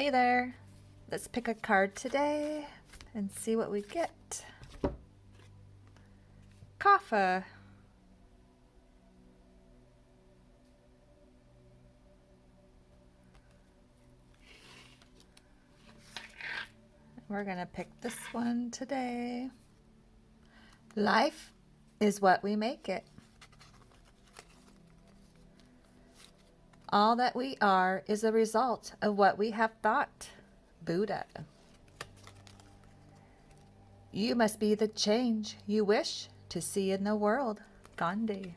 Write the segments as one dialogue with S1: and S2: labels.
S1: Hey there. Let's pick a card today and see what we get. Coffee. We're going to pick this one today. Life is what we make it. All that we are is a result of what we have thought. Buddha. You must be the change you wish to see in the world. Gandhi.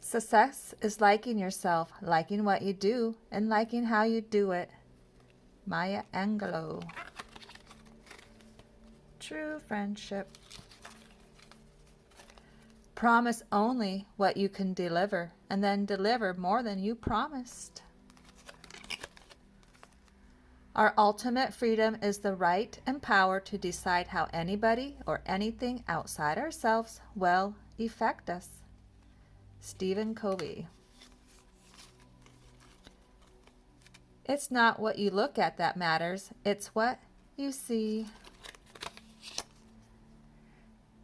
S1: Success is liking yourself, liking what you do, and liking how you do it. Maya Angelou. True friendship. Promise only what you can deliver, and then deliver more than you promised. Our ultimate freedom is the right and power to decide how anybody or anything outside ourselves will affect us. Stephen Covey. It's not what you look at that matters, it's what you see.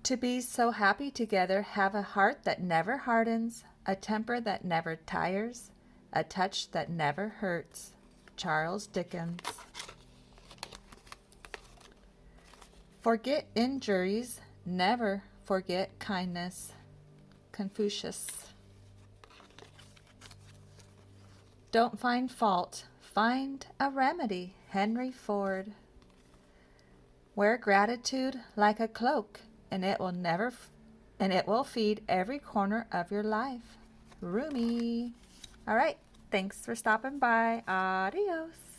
S1: To be so happy together, have a heart that never hardens, a temper that never tires, a touch that never hurts. Charles Dickens. Forget injuries, never forget kindness. Confucius. Don't find fault, find a remedy. Henry Ford. Wear gratitude like a cloak, and it will feed every corner of your life. Rumi. All right. Thanks for stopping by. Adios.